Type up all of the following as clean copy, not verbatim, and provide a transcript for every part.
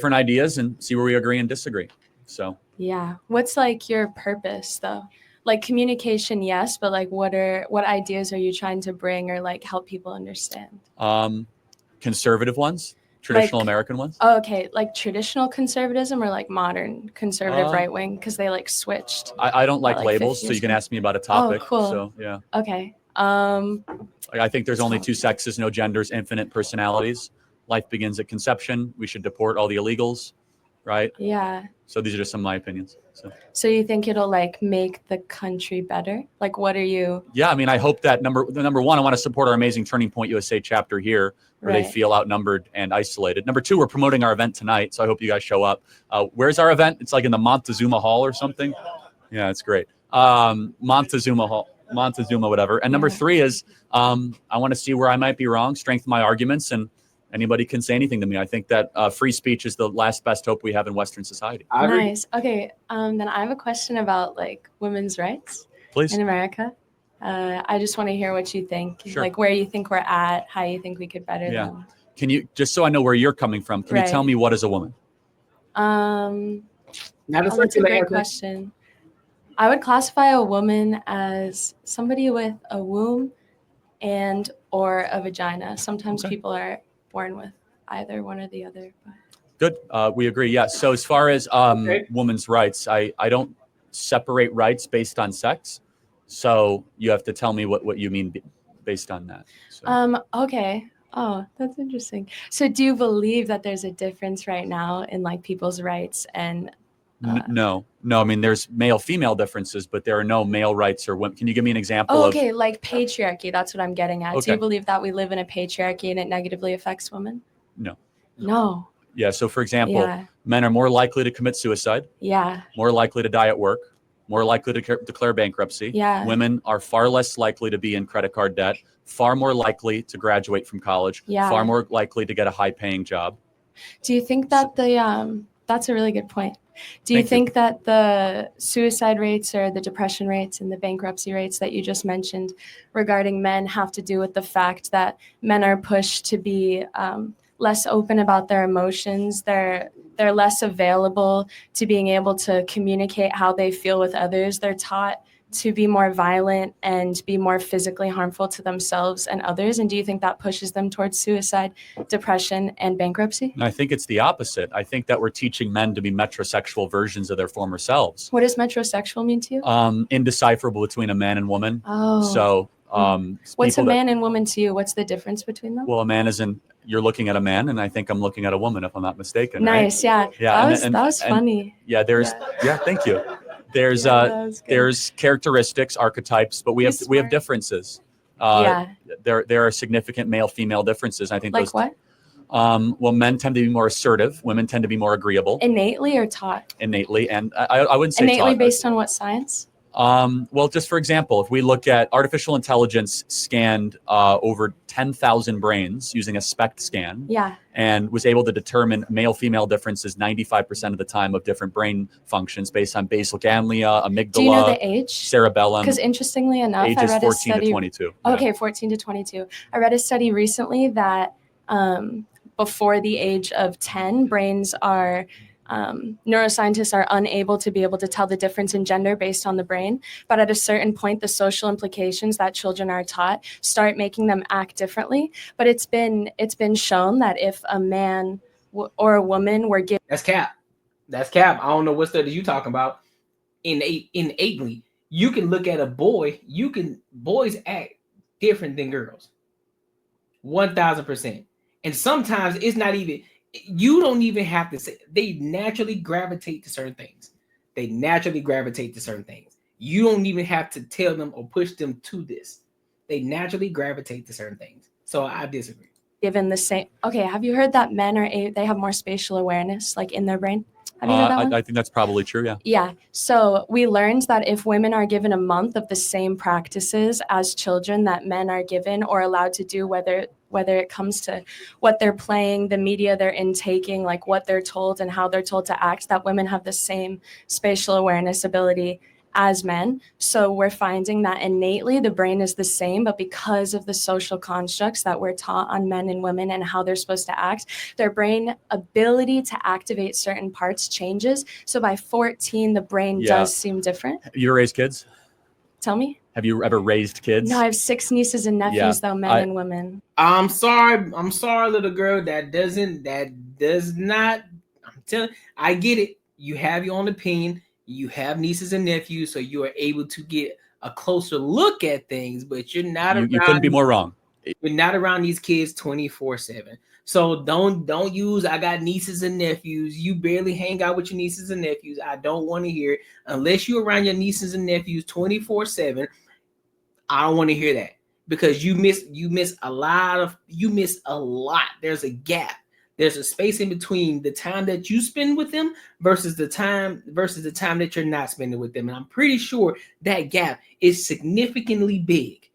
different ideas and see where we agree and disagree. So yeah, what's like your purpose though? Like communication, yes, but like what ideas are you trying to bring or like help people understand? Conservative ones, traditional Like, American ones. Oh, okay, like traditional conservatism or like modern conservative right wing, because they like switched. I don't like like labels, so you can ask me about a topic. Oh, cool. So yeah. Okay. I think there's only two sexes, no genders, infinite personalities. Life begins at conception. We should deport all the illegals, right? Yeah. So these are just some of my opinions. So you think it'll like make the country better? Like, what are you? Yeah, I mean, I hope that number one, I want to support our amazing Turning Point USA chapter here, where they feel outnumbered and isolated. Number two, we're promoting our event tonight, so I hope you guys show up. Where's our event? It's like in the Montezuma Hall or something. Yeah, it's great. Montezuma Hall, Montezuma, whatever. And number three is I want to see where I might be wrong, strengthen my arguments, and anybody can say anything to me. I think that free speech is the last best hope we have in Western society. Nice. Okay. Then I have a question about like women's rights in America. I just want to hear what you think, like where you think we're at, how you think we could better them. Can you, just so I know where you're coming from, can you tell me what is a woman? That's a great question. I would classify a woman as somebody with a womb and or a vagina. Sometimes people are born with either one or the other. But. Good. We agree. Yeah. So as far as women's rights, I don't separate rights based on sex. So you have to tell me what you mean based on that. So. Okay. Oh, that's interesting. So do you believe that there's a difference right now in like people's rights and No. I mean, there's male-female differences, but there are no male rights or women. Can you give me an example? Okay, like patriarchy. That's what I'm getting at. Do you believe that we live in a patriarchy and it negatively affects women? No. Yeah. So, for example, men are more likely to commit suicide. Yeah. More likely to die at work. More likely to declare bankruptcy. Yeah. Women are far less likely to be in credit card debt. Far more likely to graduate from college. Yeah. Far more likely to get a high-paying job. Do you think that that's a really good point. Do you think that the suicide rates or the depression rates and the bankruptcy rates that you just mentioned regarding men have to do with the fact that men are pushed to be less open about their emotions? They're less available to being able to communicate how they feel with others. They're taught to be more violent and be more physically harmful to themselves and others? And do you think that pushes them towards suicide, depression, and bankruptcy? I think it's the opposite. I think that we're teaching men to be metrosexual versions of their former selves. What does metrosexual mean to you? Indecipherable between a man and woman. Oh. So what's a man and woman to you? What's the difference between them? Well, a man is you're looking at a man, and I think I'm looking at a woman, if I'm not mistaken. Nice, right? Yeah. That was funny. Yeah, thank you. There's characteristics, archetypes, but we have differences. There are significant male-female differences. I think like what? Well, men tend to be more assertive. Women tend to be more agreeable. Innately or taught? Innately, and I wouldn't say innately taught. Based on what science? Well, just for example, if we look at artificial intelligence scanned over 10,000 brains using a SPECT scan, and was able to determine male-female differences 95% of the time of different brain functions based on basal ganglia, amygdala. Do you know the age? Cerebellum. Because interestingly enough, I read 14 to 22. Okay, 14 to 22. I read a study recently that before the age of 10, brains are neuroscientists are unable to be able to tell the difference in gender based on the brain. But at a certain point, the social implications that children are taught start making them act differently. But it's been shown that if a man or a woman were given... That's cap. I don't know what study you talking about. Innately, you can look at a boy. Boys act different than girls. 1000%. And sometimes it's not even... You don't even have to say, they naturally gravitate to certain things. You don't even have to tell them or push them to this. They naturally gravitate to certain things. So I disagree. Given the same, okay, have you heard that men they have more spatial awareness, like in their brain? Have you heard that one? I think that's probably true, yeah. Yeah, so we learned that if women are given a month of the same practices as children that men are given or allowed to do, whether it comes to what they're playing, the media they're intaking, like what they're told and how they're told to act, that women have the same spatial awareness ability as men. So we're finding that innately the brain is the same, but because of the social constructs that we're taught on men and women and how they're supposed to act, their brain ability to activate certain parts changes. So by 14, the brain does seem different. Have you raised kids? Tell me. Have you ever raised kids? No, I have 6 nieces and nephews, though, men and women. I'm sorry, little girl. That does not. I'm telling. I get it. You have your own opinion. You have nieces and nephews, so you are able to get a closer look at things. But you're not. You couldn't be more wrong. You're not around these kids 24/7. So don't use. I got nieces and nephews. You barely hang out with your nieces and nephews. I don't want to hear it unless you're around your nieces and nephews 24/7. I don't want to hear that because you miss a lot. There's a gap. There's a space in between the time that you spend with them versus the time that you're not spending with them. And I'm pretty sure that gap is significantly big.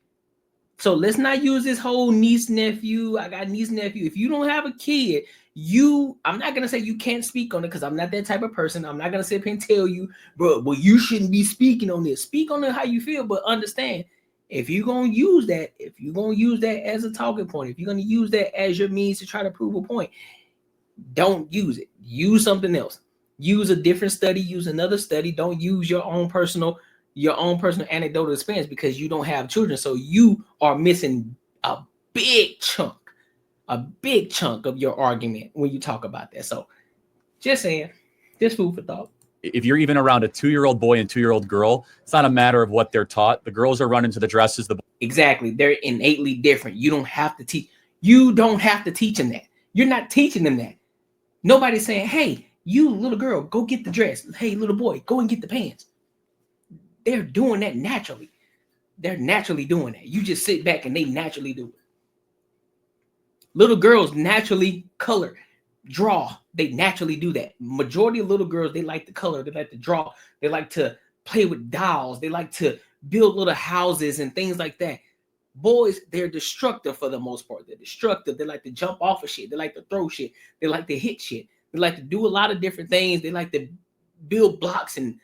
So let's not use this whole niece nephew. I got niece nephew. If you don't have a kid, I'm not gonna say you can't speak on it because I'm not that type of person. I'm not gonna sit here and tell you, bro, well, you shouldn't be speaking on this. Speak on it how you feel, but understand. If you're going to use that as a talking point, if you're going to use that as your means to try to prove a point, don't use it. Use something else. Use a different study. Use another study. Don't use your own personal anecdotal experience because you don't have children. So you are missing a big chunk of your argument when you talk about that. So just saying, just food for thought. If you're even around a 2-year-old boy and 2-year-old girl, it's not a matter of what they're taught. The girls are running to the dresses. Exactly. They're innately different. You don't have to teach. You don't have to teach them that. You're not teaching them that. Nobody's saying, hey, you little girl, go get the dress. Hey, little boy, go and get the pants. They're doing that naturally. They're naturally doing that. You just sit back and they naturally do it. Little girls naturally color, draw. They naturally do that. Majority of little girls, they like to color, they like to draw, they like to play with dolls, they like to build little houses and things like that. Boys, they're destructive for the most part. They're destructive. They like to jump off of shit. They like to throw shit. They like to hit shit. They like to do a lot of different things. They like to build blocks and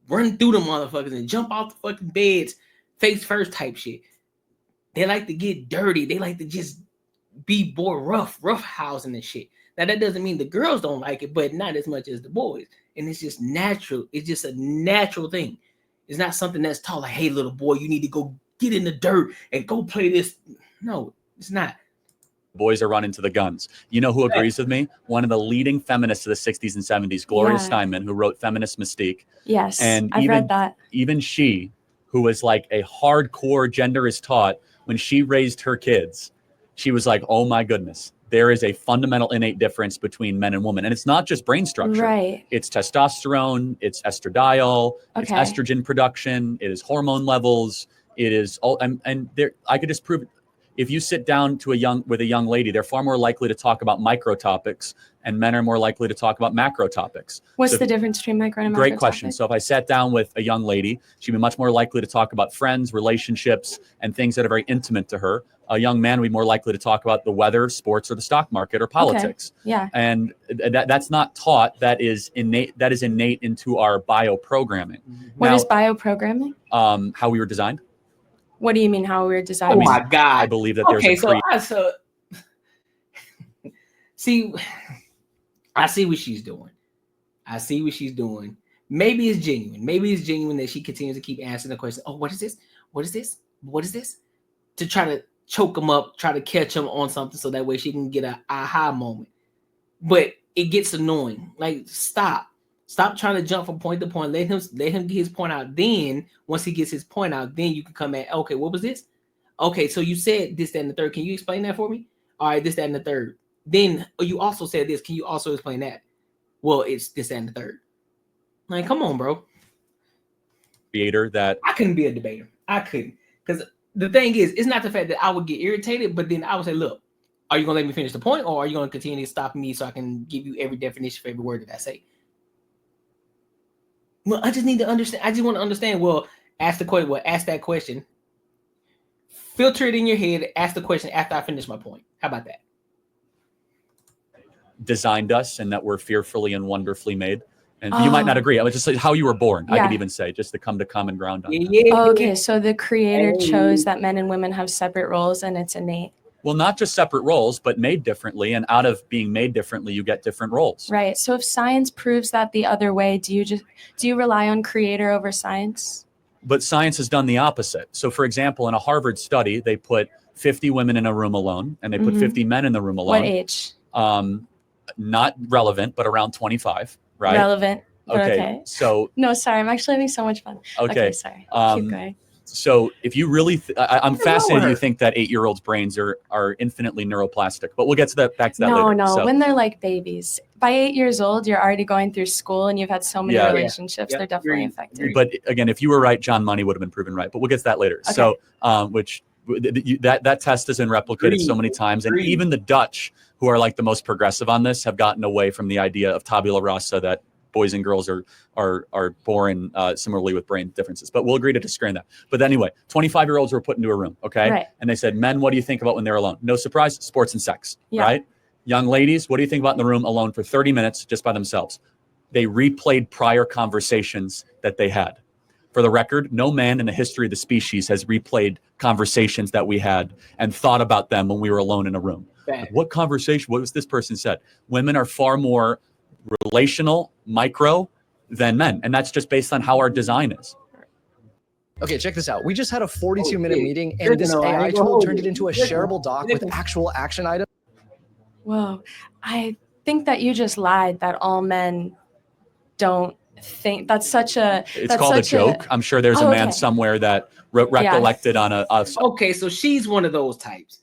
run through the motherfuckers and jump off the fucking beds, face first type shit. They like to get dirty. They like to just be more rough housing and shit. Now, that doesn't mean the girls don't like it, but not as much as the boys. And it's just natural. It's just a natural thing. It's not something that's taught like, hey, little boy, you need to go get in the dirt and go play this. No, it's not. Boys are running to the guns. You know who agrees with me? One of the leading feminists of the 60s and 70s, Gloria Steinman, who wrote Feminist Mystique. Yes, and I've read that. Even she, who was like a hardcore gender is taught, when she raised her kids, she was like, oh my goodness. There is a fundamental innate difference between men and women. And it's not just brain structure. Right. It's testosterone, it's estradiol, it's estrogen production, it is hormone levels, it is all, and there, I could just prove it. If you sit down with a young lady, they're far more likely to talk about micro topics, and men are more likely to talk about macro topics. What's the difference between micro and macro? Great question. So if I sat down with a young lady, she'd be much more likely to talk about friends, relationships, and things that are very intimate to her. A young man would be more likely to talk about the weather, sports, or the stock market, or politics. Okay. Yeah. And that's not taught. That is innate. That is innate into our bio programming. What is bio programming? How we were designed. What do you mean how we were designed? Oh my God. I believe that there's see, I see what she's doing. Maybe it's genuine. Maybe it's genuine that she continues to keep answering the question. Oh, what is this? What is this? What is this? To try to choke them up, try to catch them on something so that way she can get an aha moment. But it gets annoying. Like, stop trying to jump from point to point. Let him get his point out. Then once he gets his point out, then you can come at, okay, what was this? Okay, so you said this, that, and the third. Can you explain that for me? All right, this, that, and the third. Then you also said this. Can you also explain that? Well, it's this, that, and the third. Like, come on, bro. Creator that I couldn't be a debater. I couldn't. Because the thing is, it's not the fact that I would get irritated, but then I would say, look, are you going to let me finish the point, or are you going to continue to stop me so I can give you every definition for every word that I say? Well, I just need to understand. I just want to understand. Well, ask the question. Well, ask that question. Filter it in your head. Ask the question after I finish my point. How about that? Designed us and that we're fearfully and wonderfully made. And you might not agree. I was just like how you were born. I Yeah. could even say, just to come to common ground on that. Yeah. Oh, okay, so the creator Hey. chose that men and women have separate roles and it's innate. Well, not just separate roles, but made differently. And out of being made differently, you get different roles. Right. So if science proves that the other way, do you rely on creator over science? But science has done the opposite. So, for example, in a Harvard study, they put 50 women in a room alone, and they put 50 men in the room alone. What age? Not relevant, but around 25, right? Relevant. But okay. So no, sorry, I'm actually having so much fun. Okay, sorry. Keep going. So if you really, I'm fascinated. You think that 8-year-olds' brains are infinitely neuroplastic, but we'll get to that back to that later. No, when they're like babies. By 8 years old, you're already going through school and you've had so many relationships. They're definitely affected. But again, if you were right, John Money would have been proven right. But we'll get to that later. Okay. So, that test has been replicated so many times, and even the Dutch, who are like the most progressive on this, have gotten away from the idea of tabula rasa, that boys and girls are born similarly with brain differences. But we'll agree to disagree on that. But anyway, 25-year-olds were put into a room, okay? Right. And they said, men, what do you think about when they're alone? No surprise, sports and sex, right? Young ladies, what do you think about in the room alone for 30 minutes just by themselves? They replayed prior conversations that they had. For the record, no man in the history of the species has replayed conversations that we had and thought about them when we were alone in a room. Like, what conversation? What was this person said? Women are far more relational, micro than men. And that's just based on how our design is. Okay, check this out. We just had a 42-minute meeting, and this AI tool turned it into a shareable doc with actual action items. Whoa. I think that you just lied that all men don't think. That's such a... It's called a joke. I'm sure there's a man somewhere that recollected on a... Okay, so she's one of those types.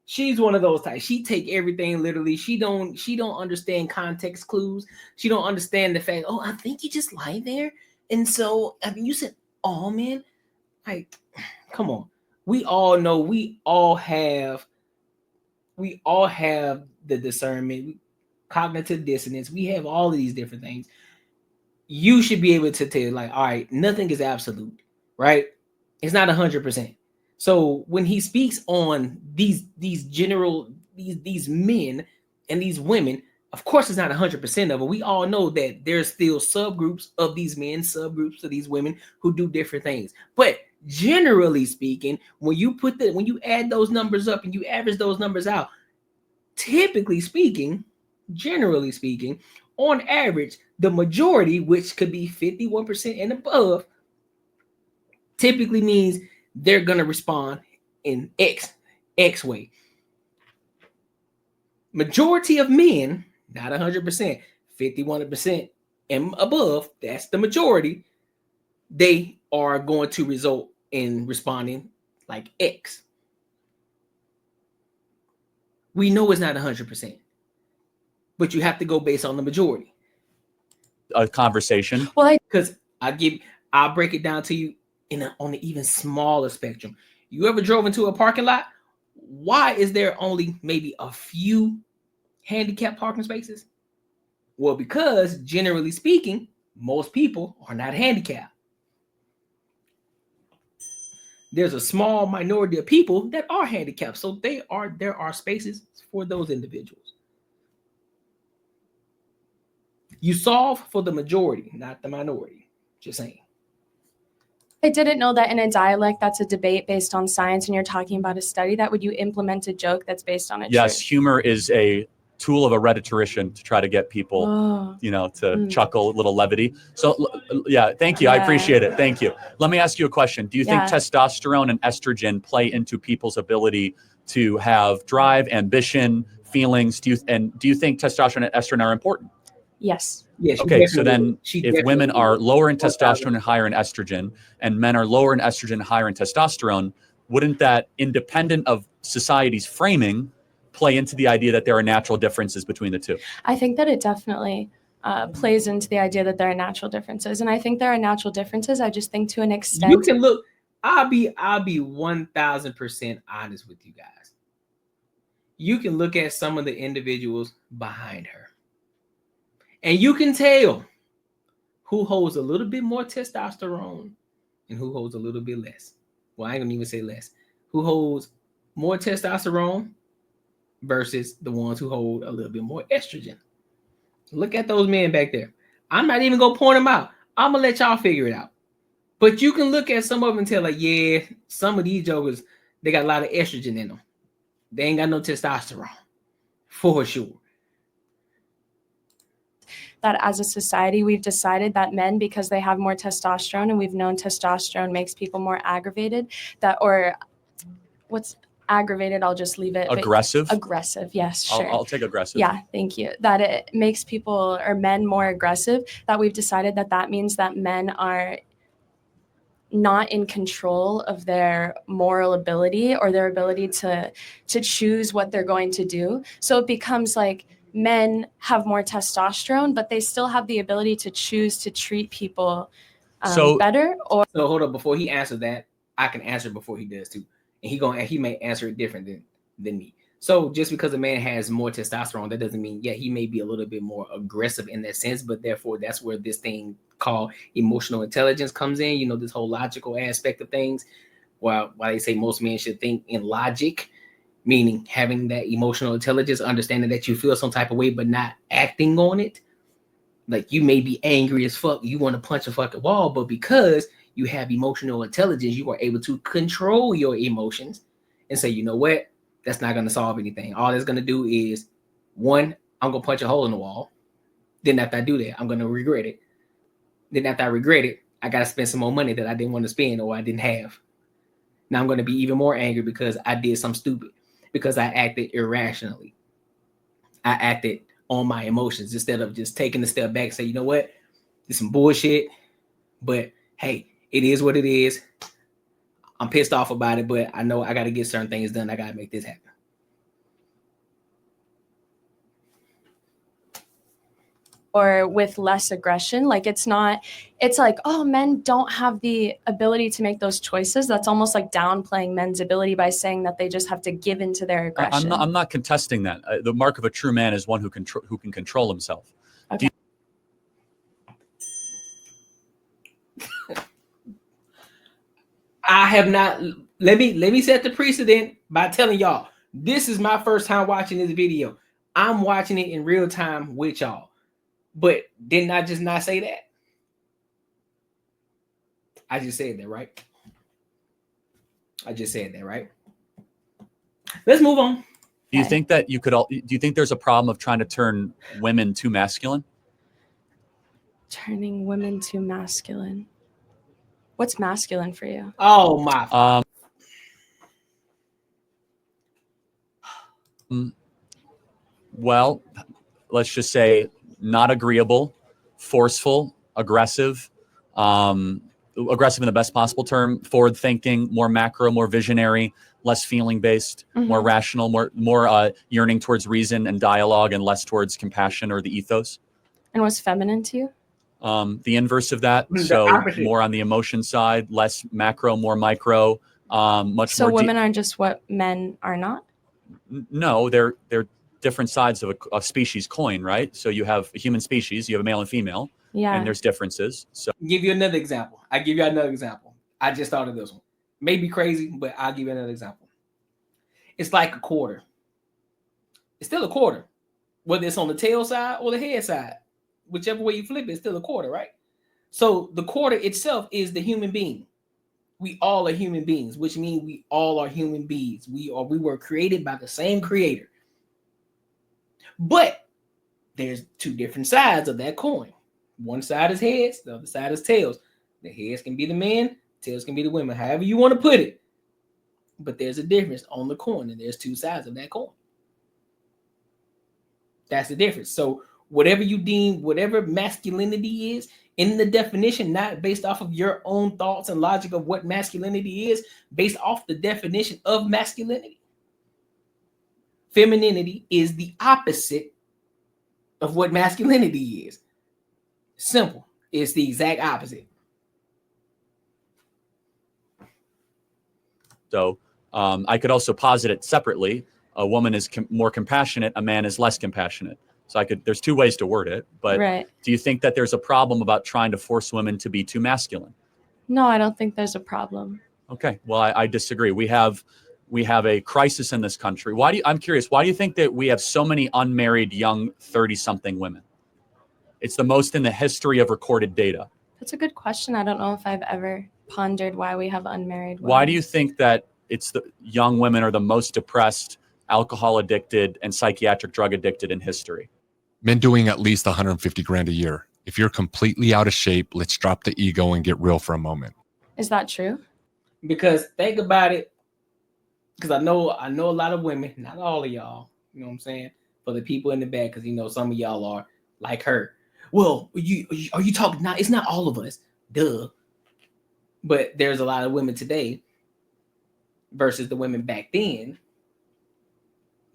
She's one of those types. She take everything literally. She don't understand context clues. She don't understand the fact, oh, I think you just lie there. And so, I mean, you said all men. Like, come on. We all know, we all have the discernment, cognitive dissonance. We have all of these different things. You should be able to tell, like, all right, nothing is absolute, right? It's not 100%. So when he speaks on these men and these women, of course it's not 100% of it. We all know that there's still subgroups of these men, subgroups of these women who do different things. But generally speaking, when you add those numbers up and you average those numbers out, typically speaking, generally speaking, on average, the majority, which could be 51% and above, typically means they're going to respond in X way. Majority of men, not 100%, 51% and above, that's the majority, they are going to result in responding like X. We know it's not 100%, but you have to go based on the majority. A conversation. Well, because I'll break it down to you on an even smaller spectrum. You ever drove into a parking lot? Why is there only maybe a few handicapped parking spaces? Well, because generally speaking, most people are not handicapped. There's a small minority of people that are handicapped, so there are spaces for those individuals. You solve for the majority, not the minority. Just saying. I didn't know that in a dialect that's a debate based on science and you're talking about a study, that would you implement a joke that's based on a Yes, truth? humor is a tool of a rhetorician to try to get people, to chuckle, a little levity. So yeah, thank you. I appreciate it. Thank you. Let me ask you a question. Do you think testosterone and estrogen play into people's ability to have drive, ambition, feelings? Do you think testosterone and estrogen are important? Yes. Yes. Okay, so then if women are lower in testosterone and higher in estrogen, and men are lower in estrogen and higher in testosterone, wouldn't that, independent of society's framing, play into the idea that there are natural differences between the two? I think that it definitely plays into the idea that there are natural differences. And I think there are natural differences. I just think to an extent. You can look, I'll be 1000% honest with you guys. You can look at some of the individuals behind her, and you can tell who holds a little bit more testosterone and who holds a little bit less. Well, I ain't gonna even say less. Who holds more testosterone versus the ones who hold a little bit more estrogen. Look at those men back there. I'm not even gonna point them out. I'm gonna let y'all figure it out. But you can look at some of them and tell, like, yeah, some of these jokers, they got a lot of estrogen in them. They ain't got no testosterone, for sure. That as a society, we've decided that men, because they have more testosterone, and we've known testosterone makes people more aggravated, that, or what's aggravated, I'll just leave it. Aggressive? Aggressive, yes, sure. I'll take aggressive. Yeah, thank you. That it makes people or men more aggressive, that we've decided that that means that men are not in control of their moral ability or their ability to choose what they're going to do. So it becomes like men have more testosterone, but they still have the ability to choose to treat people better. Or so hold up, before he answers that, I can answer before he does too, and he may answer it different than me. So just because a man has more testosterone, that doesn't mean, he may be a little bit more aggressive in that sense, but therefore that's where this thing called emotional intelligence comes in. You know, this whole logical aspect of things. While they say most men should think in logic, meaning having that emotional intelligence, understanding that you feel some type of way, but not acting on it. Like, you may be angry as fuck, you want to punch a fucking wall, but because you have emotional intelligence, you are able to control your emotions and say, you know what? That's not going to solve anything. All it's going to do is, one, I'm going to punch a hole in the wall. Then after I do that, I'm going to regret it. Then after I regret it, I got to spend some more money that I didn't want to spend or I didn't have. Now I'm going to be even more angry because I did something stupid, because I acted irrationally. I acted on my emotions instead of just taking a step back and say, you know what? It's some bullshit, but hey, it is what it is. I'm pissed off about it, but I know I got to get certain things done. I got to make this happen. Or with less aggression. Like, it's like, oh, men don't have the ability to make those choices. That's almost like downplaying men's ability by saying that they just have to give into their aggression. I'm not contesting that. The mark of a true man is one who can control himself. Okay. I have not. Let me set the precedent by telling y'all, this is my first time watching this video. I'm watching it in real time with y'all. But didn't I just not say that? I just said that, right? I just said that, right? Let's move on. Do you think that do you think there's a problem of trying to turn women too masculine? Turning women too masculine. What's masculine for you? Oh my. Well, let's just say not agreeable, forceful, aggressive, aggressive in the best possible term, forward thinking, more macro, more visionary, less feeling based, more rational, more yearning towards reason and dialogue, and less towards compassion or the ethos. And what's feminine to you? The inverse of that. So opposite. More on the emotion side, less macro, more micro, much so more. Women are just what men are not? No, they're different sides of a species coin, right? So you have a human species, you have a male and female, and there's differences. So give you another example. I give you another example. I just thought of this one. Maybe crazy, but I'll give you another example. It's like a quarter. It's still a quarter, whether it's on the tail side or the head side. Whichever way you flip it, it's still a quarter, right? So the quarter itself is the human being. We all are human beings, which means we all are human beings. We were created by the same creator. But there's two different sides of that coin. One side is heads, the other side is tails. The heads can be the men, tails can be the women, however you want to put it. But there's a difference on the coin, and there's two sides of that coin. That's the difference. So whatever you deem, whatever masculinity is in the definition, not based off of your own thoughts and logic of what masculinity is, based off the definition of masculinity. Femininity is the opposite of what masculinity is. Simple. It's the exact opposite. So I could also posit it separately. A woman is more compassionate, a man is less compassionate. So there's two ways to word it, but Do you think that there's a problem about trying to force women to be too masculine? No, I don't think there's a problem. Okay, well, I disagree. We have a crisis in this country. I'm curious, why do you think that we have so many unmarried young 30-something women? It's the most in the history of recorded data. That's a good question. I don't know if I've ever pondered why we have unmarried women. Why do you think that it's the young women are the most depressed, alcohol addicted, and psychiatric drug addicted in history? Men doing at least 150 grand a year. If you're completely out of shape, let's drop the ego and get real for a moment. Is that true? Because think about it. Because I know a lot of women, not all of y'all, you know what I'm saying? For the people in the back, because you know some of y'all are like her. Well, are you talking now? It's not all of us, duh. But there's a lot of women today versus the women back then.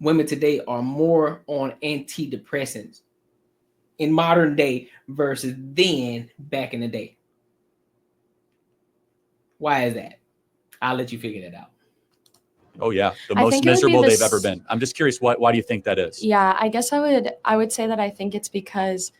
Women today are more on antidepressants in modern day versus then back in the day. Why is that? I'll let you figure that out. Oh yeah, the most miserable they've ever been. I'm just curious, why do you think that is? Yeah, I guess I would say that I think it's because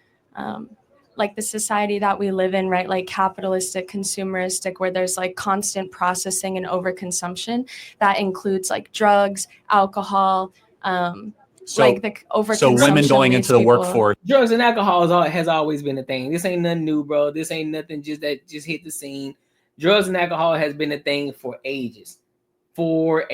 like the society that we live in, right? Like capitalistic, consumeristic, where there's like constant processing and overconsumption that includes like drugs, alcohol, like the overconsumption. So women going into the workforce. Drugs and alcohol has always been a thing. This ain't nothing new, bro. This ain't nothing just hit the scene. Drugs and alcohol has been a thing for ages. A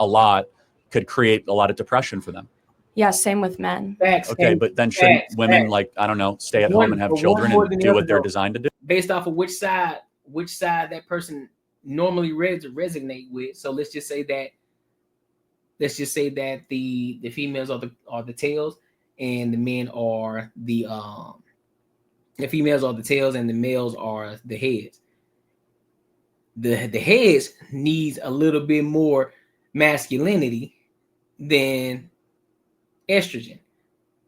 lot could create a lot of depression for them. Yeah, same with men. Facts, okay, but then shouldn't women like, I don't know, stay at home and have children and do what they're designed to do? Based off of which side that person normally resonate with. So let's just say that the females are the tails and the men are the females are the tails and the males are the heads. The heads needs a little bit more masculinity than estrogen.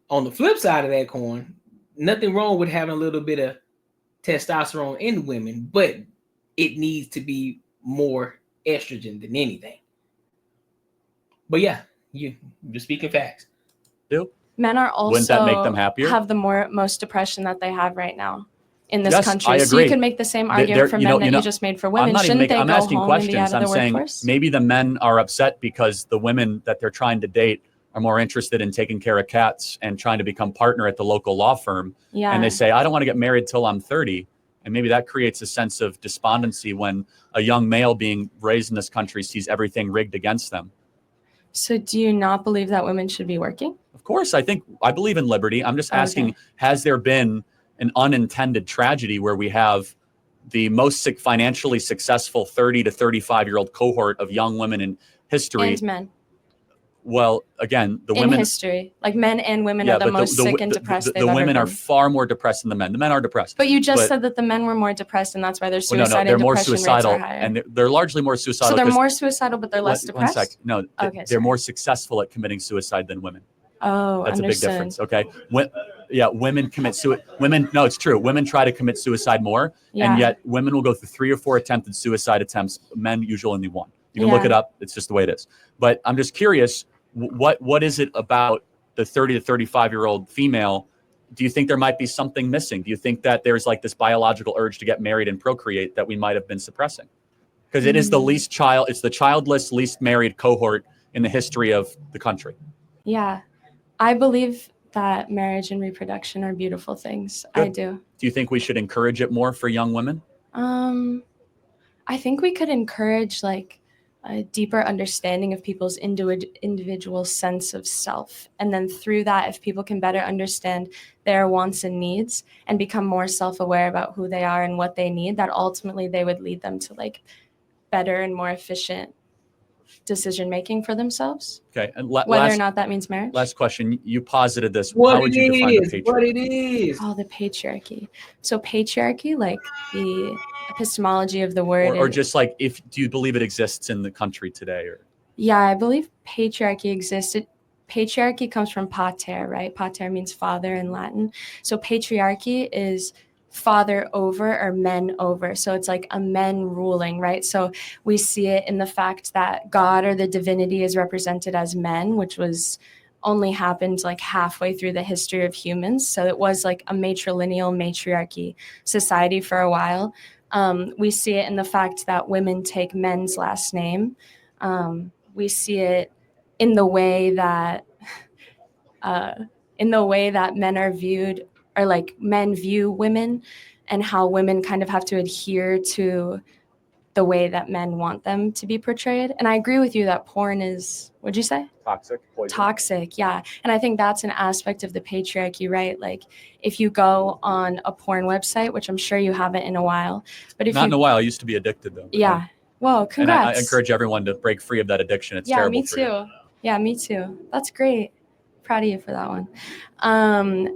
On the flip side of that coin, nothing wrong with having a little bit of testosterone in women, but it needs to be more estrogen than anything. But yeah, you're speaking facts. Men are also wouldn't that make them happier? Have the most depression that they have right now in this country. I agree. So you can make the same argument for men that you just made for women. I'm asking questions. I'm saying workforce? Maybe the men are upset because the women that they're trying to date are more interested in taking care of cats and trying to become partner at the local law firm. Yeah. And they say, I don't want to get married till I'm 30. And maybe that creates a sense of despondency when a young male being raised in this country sees everything rigged against them. So do you not believe that women should be working? Of course, I believe in liberty. I'm just asking, has there been an unintended tragedy where we have the most financially successful 30 to 35-year-old cohort of young women in history? And men. Well, again, the women in history, like men and women are the most sick and depressed. The women are far more depressed than the men. The men are depressed. But you just said that the men were more depressed, and that's why their suicide they're and more depression suicidal, rates are higher. and they're largely more suicidal. So they're more suicidal, but they're less depressed. 1 sec. No, they're more successful at committing suicide than women. Oh, that's understood. a big difference. Okay, women commit suicide. No, it's true. Women try to commit suicide more, and yet women will go through 3 or 4 attempted suicide attempts. Men usually only 1. You can look it up. It's just the way it is. But I'm just curious. What is it about the 30 to 35-year-old female? Do you think there might be something missing? Do you think that there's like this biological urge to get married and procreate that we might have been suppressing? Because it is it's the childless, least married cohort in the history of the country. Yeah, I believe that marriage and reproduction are beautiful things. Good. I do. Do you think we should encourage it more for young women? I think we could encourage like a deeper understanding of people's individual sense of self. And then through that, if people can better understand their wants and needs and become more self-aware about who they are and what they need, that ultimately they would lead them to like better and more efficient decision-making for themselves. Okay. And whether or not that means marriage. Last question. You posited this. How would you define the patriarchy? What it is. Oh, the patriarchy. So patriarchy, like the epistemology of the word. Or just like, do you believe it exists in the country today? Or? Yeah, I believe patriarchy existed. Patriarchy comes from pater, right? Pater means father in Latin. So patriarchy is father over or men over. So it's like a men ruling, right? So we see it in the fact that God or the divinity is represented as men, which was only happened like halfway through the history of humans. So it was like a matrilineal matriarchy society for a while. We see it in the fact that women take men's last name. We see it in the way that in the way that men are viewed, or like men view women, and how women kind of have to adhere to the way that men want them to be portrayed. And I agree with you that porn is, what'd you say? Toxic. Poison. Toxic, yeah. And I think that's an aspect of the patriarchy, right? Like if you go on a porn website, which I'm sure you haven't in a while, but if Not in a while. I used to be addicted though. Yeah. Well, And congrats. I encourage everyone to break free of that addiction. It's yeah, terrible me for you. too. Yeah, me too. That's great. Proud of you for that one.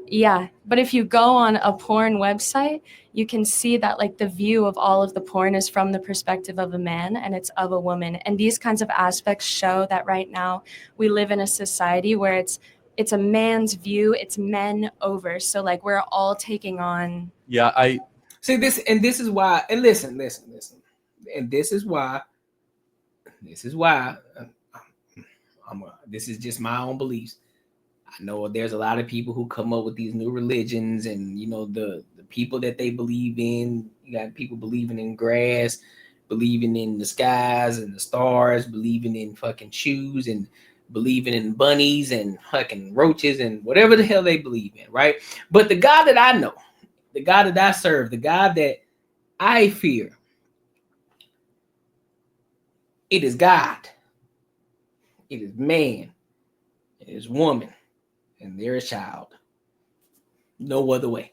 Yeah, but if you go on a porn website, you can see that like the view of all of the porn is from the perspective of a man and it's of a woman. And these kinds of aspects show that right now we live in a society where it's a man's view, it's men over. So like we're all taking on. Yeah, I see this, and this is why. And listen, and this is why. This is just my own beliefs. I know there's a lot of people who come up with these new religions, and you know the people that they believe in. You got people believing in grass, believing in the skies and the stars, believing in fucking shoes, and believing in bunnies and fucking roaches and whatever the hell they believe in, right? But the God that I know, the God that I serve, the God that I fear, it is God. It is man. It is woman. And they're a child. No other way.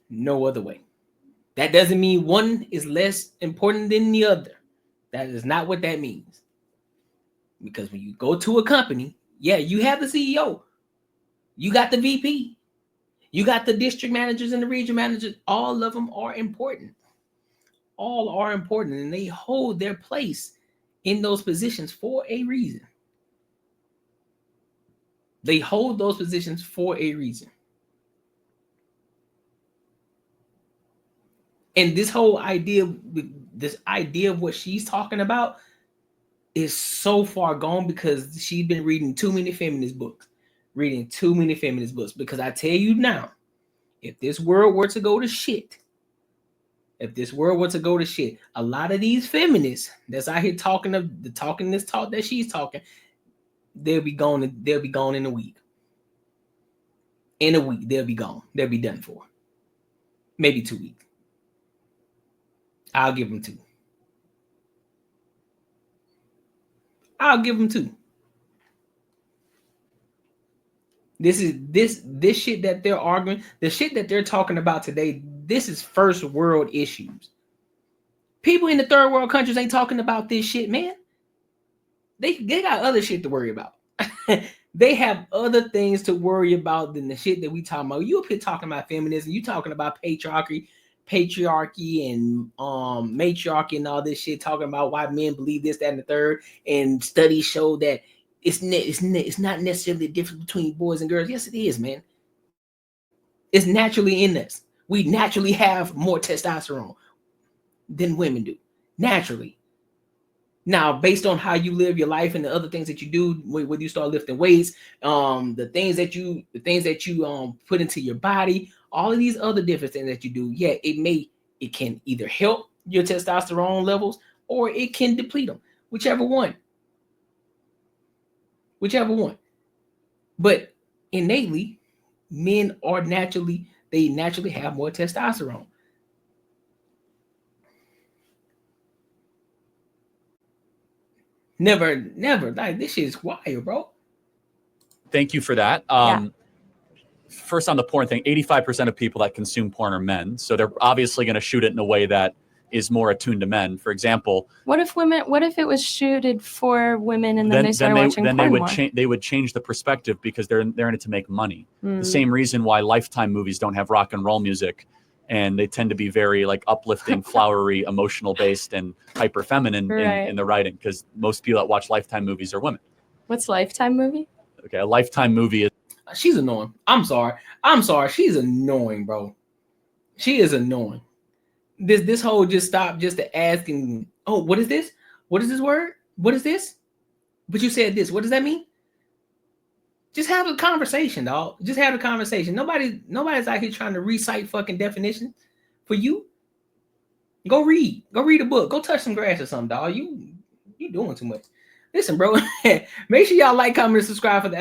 No other way. That doesn't mean one is less important than the other. That is not what that means. Because when you go to a company, yeah, you have the CEO. You got the VP. You got the district managers and the region managers. All of them are important. All are important. And they hold their place in those positions for a reason. They hold those positions for a reason. And this whole idea of what she's talking about is so far gone because she's been reading too many feminist books. Because I tell you now, if this world were to go to shit, a lot of these feminists that's out here talking this talk that she's talking, they'll be gone in a week. In a week, they'll be gone. They'll be done for. Maybe 2 weeks. I'll give them 2. This shit that they're arguing, the shit that they're talking about today, this is first world issues. People in the third world countries ain't talking about this shit, man. They got other shit to worry about. They have other things to worry about than the shit that we talking about. You up here talking about feminism, you talking about patriarchy and matriarchy and all this shit, talking about why men believe this, that, and the third. And studies show that it's not necessarily the difference between boys and girls. Yes, it is, man. It's naturally in us. We naturally have more testosterone than women do. Naturally. Now, based on how you live your life and the other things that you do, when you start lifting weights, the things that you put into your body, all of these other different things that you do, yeah, it can either help your testosterone levels or it can deplete them, whichever one. But innately, men naturally have more testosterone. Never. Like, this shit is wild, bro. Thank you for that. First on the porn thing, 85% of people that consume porn are men. So they're obviously going to shoot it in a way that is more attuned to men. For example, what if it was shooted for women and then they started watching porn more? They would change the perspective because they're in it to make money. The same reason why Lifetime movies don't have rock and roll music, and they tend to be very like uplifting, flowery, emotional based, and hyper feminine in the writing, because most people that watch Lifetime movies are women. What's Lifetime movie? Okay, a Lifetime movie is. She's annoying. I'm sorry. She's annoying, bro. She is annoying. This whole just stop just to asking, oh, what is this? What is this word? What is this? But you said this. What does that mean? Just have a conversation, dog. Just have a conversation. Nobody's out here trying to recite fucking definitions for you. Go read a book. Go touch some grass or something, dog. You doing too much. Listen, bro. Make sure y'all like, comment, and subscribe for the